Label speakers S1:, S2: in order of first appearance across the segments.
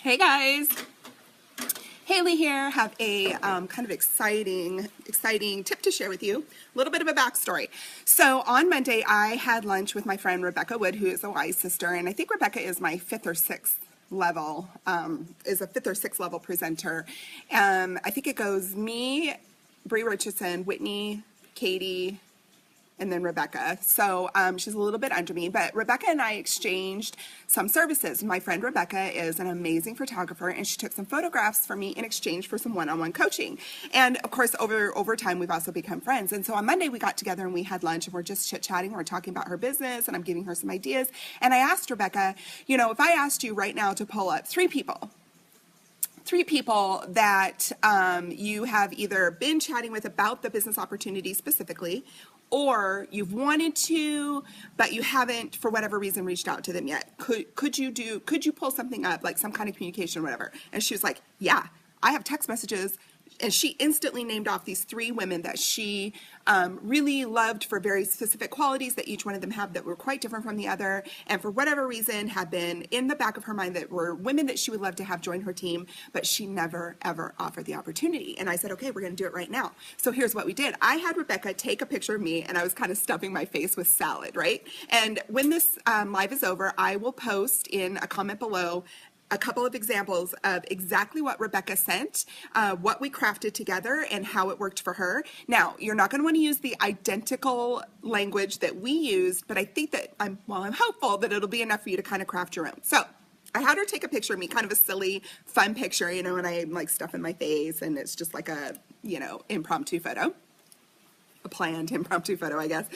S1: Hey guys, Haley here. Have a kind of exciting tip to share with you. A little bit of a backstory. So on Monday, I had lunch with my friend Rebecca Wood, who is a Wise sister, and I think Rebecca is my fifth or sixth level presenter. I think it goes me, Bree Richardson, Whitney, Katie, and then Rebecca. So she's a little bit under me, but Rebecca and I exchanged some services. My friend Rebecca is an amazing photographer, and she took some photographs for me in exchange for some one-on-one coaching. And of course, over time, we've also become friends. And so on Monday, we got together and we had lunch, and we're just chit-chatting. We're talking about her business, and I'm giving her some ideas. And I asked Rebecca, you know, if I asked you right now to pull up three people that you have either been chatting with about the business opportunity specifically, or you've wanted to, but you haven't, for whatever reason, reached out to them yet. Could you pull something up, like some kind of communication or whatever? And she was like, yeah, I have text messages. And she instantly named off these three women that she really loved for very specific qualities that each one of them have that were quite different from the other, and for whatever reason had been in the back of her mind that were women that she would love to have join her team, but she never ever offered the opportunity. And I said, okay, we're going to do it right now. So here's what we did. I had Rebecca take a picture of me, and I was kind of stuffing my face with salad, right? And when this live is over, I will post in a comment below a couple of examples of exactly what Rebecca sent, what we crafted together, and how it worked for her. Now, you're not going to want to use the identical language that we used, but I think that I'm hopeful that it'll be enough for you to kind of craft your own. So I had her take a picture of me, kind of a silly, fun picture, you know, and I'm like stuffing my face, and it's just like a, you know, impromptu photo. A planned impromptu photo, I guess.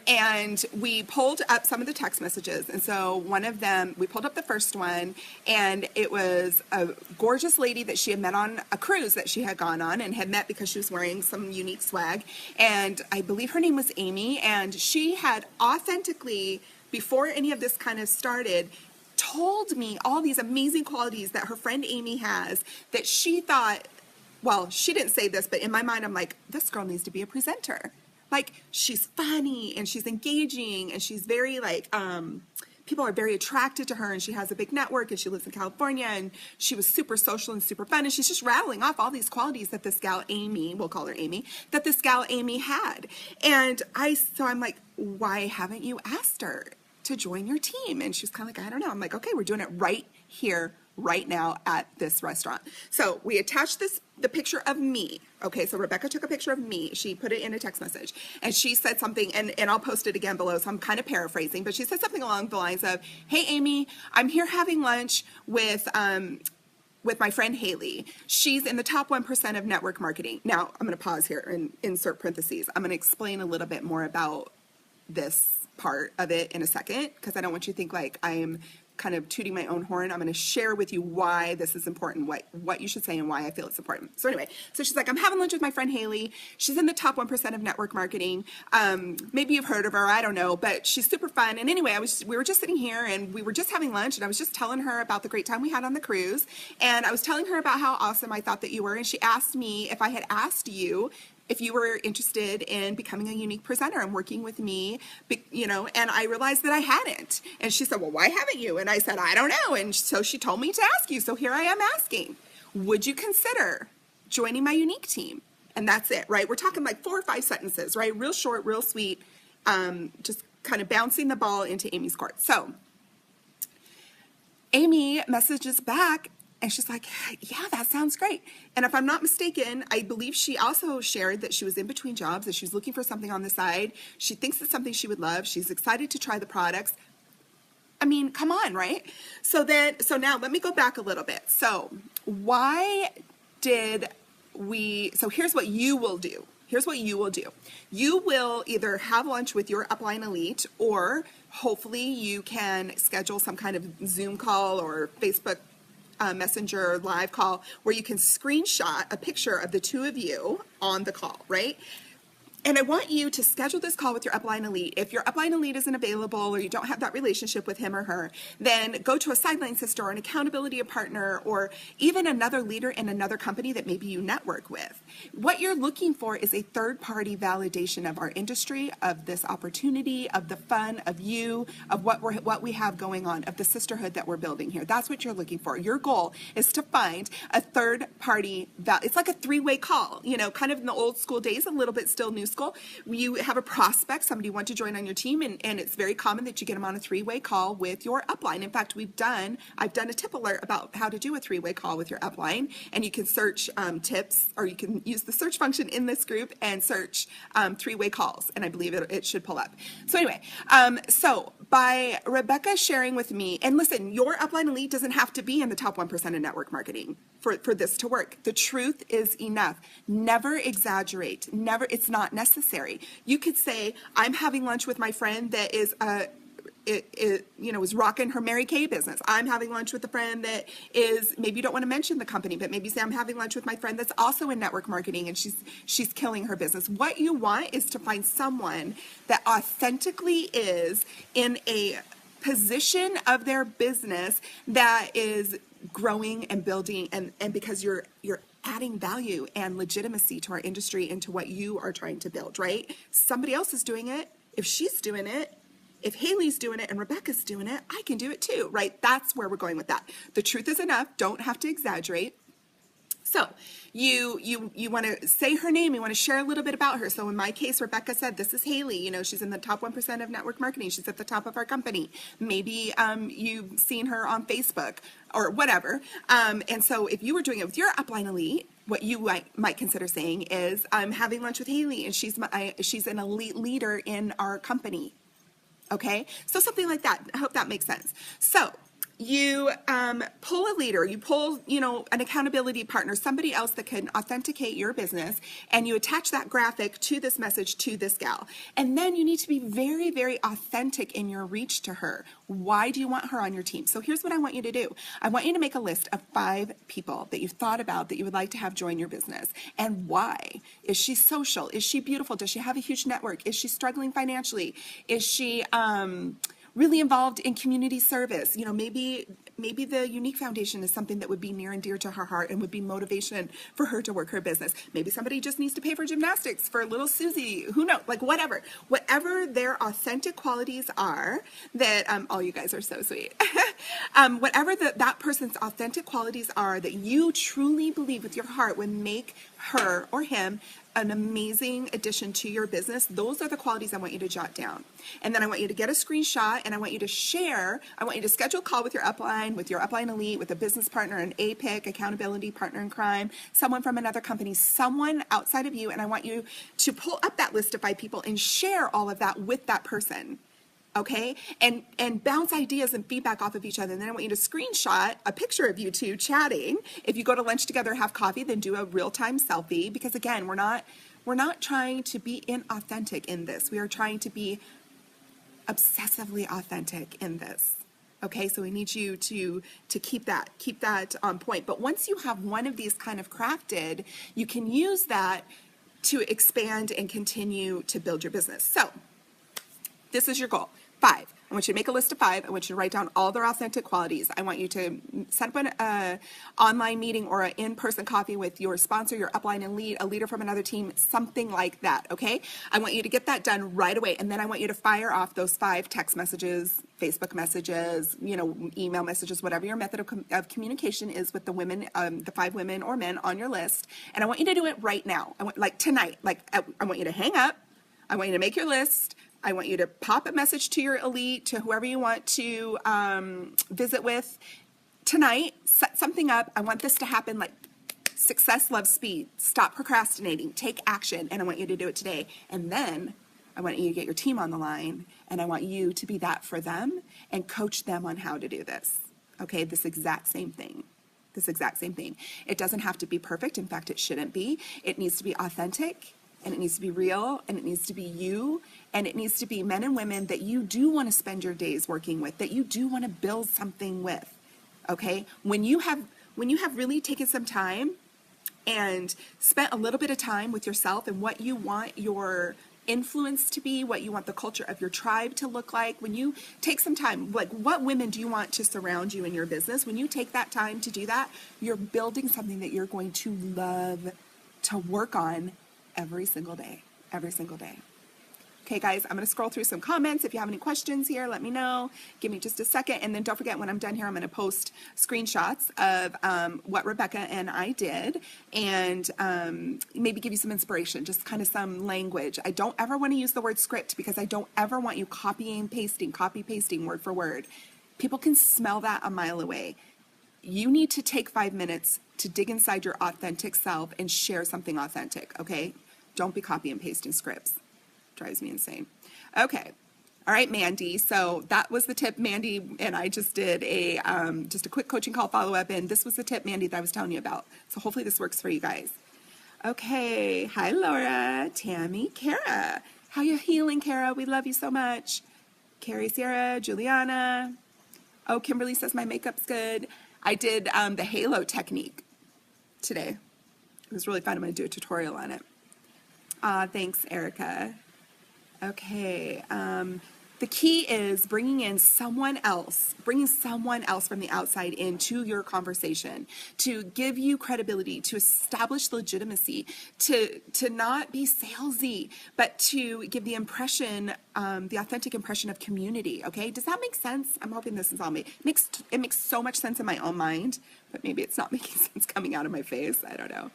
S1: And we pulled up some of the text messages. And so one of them, we pulled up the first one, and it was a gorgeous lady that she had met on a cruise that she had gone on, and had met because she was wearing some unique swag. And I believe her name was Amy, and she had authentically, before any of this kind of started, told me all these amazing qualities that her friend Amy has that she thought, well, she didn't say this, but in my mind, I'm like, this girl needs to be a presenter. Like, she's funny, and she's engaging, and she's very, like, people are very attracted to her, and she has a big network, and she lives in California, and she was super social and super fun, and she's just rattling off all these qualities that this gal Amy, we'll call her Amy, that this gal Amy had. And so I'm like, why haven't you asked her to join your team? And she's kind of like, I don't know. I'm like, okay, we're doing it right here, right now at this restaurant. So we attached the picture of me. Okay, so Rebecca took a picture of me. She put it in a text message, and she said something, and I'll post it again below, so I'm kind of paraphrasing, but she said something along the lines of, hey, Amy, I'm here having lunch with my friend Haley. She's in the top 1% of network marketing. Now, I'm going to pause here and insert parentheses. I'm going to explain a little bit more about this part of it in a second, because I don't want you to think like I'm kind of tooting my own horn. I'm going to share with you why this is important, what you should say, and why I feel it's important. So anyway, so she's like, I'm having lunch with my friend Haley. She's in the top 1% of network marketing. Maybe you've heard of her, I don't know, but she's super fun. And anyway, we were just sitting here, and we were just having lunch, and I was just telling her about the great time we had on the cruise. And I was telling her about how awesome I thought that you were. And she asked me if I had asked you if you were interested in becoming a unique presenter and working with me, you know, and I realized that I hadn't. And she said, well, why haven't you? And I said, I don't know. And so she told me to ask you. So here I am asking, would you consider joining my unique team? And that's it, right? We're talking like 4 or 5 sentences, right? Real short, real sweet, just kind of bouncing the ball into Amy's court. So Amy messages back, and she's like, yeah, that sounds great. And if I'm not mistaken, I believe she also shared that she was in between jobs, that she was looking for something on the side. She thinks it's something she would love. She's excited to try the products. I mean, come on, right? So now let me go back a little bit. So here's what you will do. Here's what you will do. You will either have lunch with your upline elite, or hopefully you can schedule some kind of Zoom call or Facebook Messenger live call where you can screenshot a picture of the two of you on the call, right? And I want you to schedule this call with your upline elite. If your upline elite isn't available or you don't have that relationship with him or her, then go to a sideline sister or an accountability partner or even another leader in another company that maybe you network with. What you're looking for is a third-party validation of our industry, of this opportunity, of the fun, of you, of what we have going on, of the sisterhood that we're building here. That's what you're looking for. Your goal is to find a third-party it's like a three-way call, kind of in the old school days, a little bit still new school. You have a prospect, somebody you want to join on your team, and it's very common that you get them on a three-way call with your upline. In fact, I've done a tip alert about how to do a three-way call with your upline, and you can search tips, or you can use the search function in this group and search three-way calls, and I believe it should pull up. So anyway, so by Rebecca sharing with me, and listen, your upline elite doesn't have to be in the top 1% of network marketing for this to work. The truth is enough. Never exaggerate. It's not necessary. You could say, I'm having lunch with my friend that is is rocking her Mary Kay business. I'm having lunch with a friend that is, maybe you don't want to mention the company, but maybe say I'm having lunch with my friend that's also in network marketing and she's killing her business. What you want is to find someone that authentically is in a position of their business that is growing and building, and because you're adding value and legitimacy to our industry and to what you are trying to build, right? Somebody else is doing it. If she's doing it, if Haley's doing it and Rebecca's doing it, I can do it too, right? That's where we're going with that. The truth is enough. Don't have to exaggerate. So you want to say her name, you want to share a little bit about her. So in my case, Rebecca said, this is Haley, she's in the top 1% of network marketing. She's at the top of our company. Maybe you've seen her on Facebook or whatever. And so if you were doing it with your upline elite, what you might consider saying is, I'm having lunch with Haley and she's an elite leader in our company. Okay, so something like that. I hope that makes sense. So you pull a leader, you pull, an accountability partner, somebody else that can authenticate your business, and you attach that graphic to this message to this gal. And then you need to be very, very authentic in your reach to her. Why do you want her on your team? So here's what I want you to do. I want you to make a list of 5 people that you've thought about that you would like to have join your business. And why? Is she social? Is she beautiful? Does she have a huge network? Is she struggling financially? Is she really involved in community service? Maybe the Unique Foundation is something that would be near and dear to her heart and would be motivation for her to work her business. Maybe somebody just needs to pay for gymnastics for little Susie. Who knows? Like whatever their authentic qualities are, that all you guys are so sweet. Whatever that person's authentic qualities are that you truly believe with your heart would make her or him an amazing addition to your business, those are the qualities I want you to jot down. And then I want you to get a screenshot, and I want you to share. I want you to schedule a call with your upline elite, with a business partner, an APIC, accountability partner in crime, someone from another company, someone outside of you, and I want you to pull up that list of 5 people and share all of that with that person. Okay, and bounce ideas and feedback off of each other. And then I want you to screenshot a picture of you two chatting. If you go to lunch together, have coffee, then do a real-time selfie. Because again, we're not trying to be inauthentic in this. We are trying to be obsessively authentic in this. Okay, so we need you to keep that on point. But once you have one of these kind of crafted, you can use that to expand and continue to build your business. So this is your goal. 5. I want you to make a list of 5. I want you to write down all their authentic qualities. I want you to set up an online meeting or an in-person coffee with your sponsor, your upline and lead, a leader from another team, something like that, okay? I want you to get that done right away, and then I want you to fire off those 5 text messages, Facebook messages, email messages, whatever your method of communication is with the women, the 5 women or men on your list, and I want you to do it right now. I want tonight. I want you to hang up. I want you to make your list. I want you to pop a message to your elite, to whoever you want to visit with tonight. Set something up. I want this to happen like success loves speed. Stop procrastinating. Take action. And I want you to do it today. And then I want you to get your team on the line. And I want you to be that for them and coach them on how to do this. Okay, this exact same thing. It doesn't have to be perfect. In fact, it shouldn't be. It needs to be authentic. And it needs to be real, and it needs to be you, and it needs to be men and women that you do want to spend your days working with, that you do want to build something with, okay? When you have really taken some time and spent a little bit of time with yourself and what you want your influence to be, what you want the culture of your tribe to look like, when you take some time, like what women do you want to surround you in your business? When you take that time to do that, you're building something that you're going to love to work on every single day, every single day. Okay, guys, I'm going to scroll through some comments. If you have any questions here, let me know. Give me just a second. And then don't forget, when I'm done here, I'm going to post screenshots of what Rebecca and I did, and maybe give you some inspiration, just kind of some language. I don't ever want to use the word script because I don't ever want you copy pasting word for word. People can smell that a mile away. You need to take 5 minutes to dig inside your authentic self and share something authentic, okay? Don't be copy and pasting scripts. Drives me insane. Okay. All right, Mandy. So that was the tip. Mandy and I just did just a quick coaching call follow-up, and this was the tip, Mandy, that I was telling you about. So hopefully this works for you guys. Okay. Hi, Laura, Tammy, Kara. How you healing, Kara? We love you so much. Carrie, Sierra, Juliana. Oh, Kimberly says my makeup's good. I did the halo technique today. It was really fun. I'm going to do a tutorial on it. Thanks, Erica. Okay, the key is bringing someone else from the outside into your conversation to give you credibility, to establish legitimacy, to not be salesy, but to give the impression, the authentic impression of community. Okay, does that make sense? I'm hoping this is all made. It makes so much sense in my own mind, but maybe it's not making sense coming out of my face. I don't know.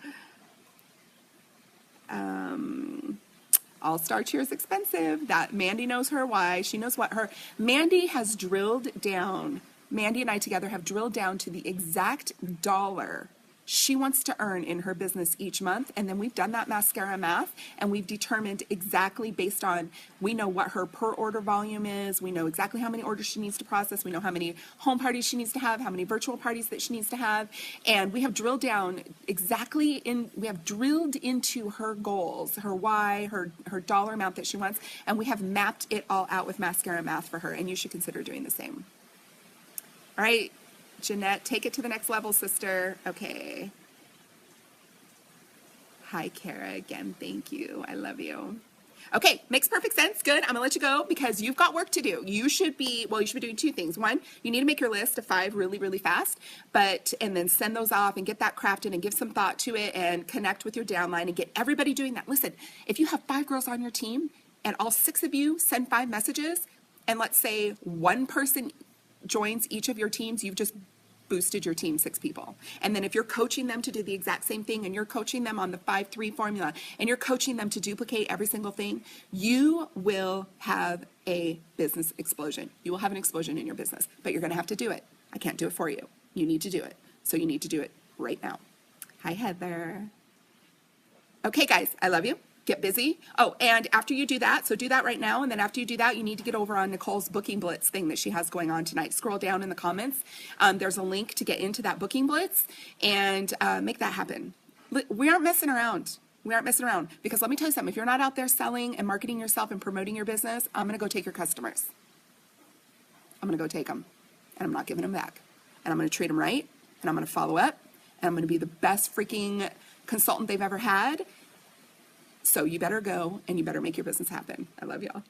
S1: All-Star Cheer is expensive. That Mandy knows her why. She knows what her... Mandy has drilled down. Mandy and I together have drilled down to the exact dollar she wants to earn in her business each month. And then we've done that mascara math, and we've determined exactly based on, we know what her per order volume is. We know exactly how many orders she needs to process. We know how many home parties she needs to have, how many virtual parties that she needs to have. And we have drilled down we have drilled into her goals, her why, her dollar amount that she wants. And we have mapped it all out with mascara math for her. And you should consider doing the same. All right. Jeanette, take it to the next level, sister. Okay. Hi, Kara, again. Thank you. I love you. Okay, makes perfect sense. Good. I'm going to let you go because you've got work to do. You should be doing 2 things. One, you need to make your list of 5 really, really fast, and then send those off and get that crafted and give some thought to it and connect with your downline and get everybody doing that. Listen, if you have 5 girls on your team and all 6 of you send 5 messages, and let's say 1 person joins each of your teams, you've just boosted your team 6 people. And then if you're coaching them to do the exact same thing, and you're coaching them on the 5-3 formula, and you're coaching them to duplicate every single thing, you will have a business explosion. You will have an explosion in your business, but you're going to have to do it. I can't do it for you. You need to do it. So you need to do it right now. Hi, Heather. Okay, guys, I love you. Get busy. Oh, and after you do that, so do that right now, and then after you do that, you need to get over on Nicole's Booking Blitz thing that she has going on tonight. Scroll down in the comments. There's a link to get into that Booking Blitz and make that happen. We aren't messing around. We aren't messing around, because let me tell you something. If you're not out there selling and marketing yourself and promoting your business, I'm going to go take your customers. I'm going to go take them, and I'm not giving them back. And I'm going to treat them right, and I'm going to follow up, and I'm going to be the best freaking consultant they've ever had. So you better go, and you better make your business happen. I love y'all.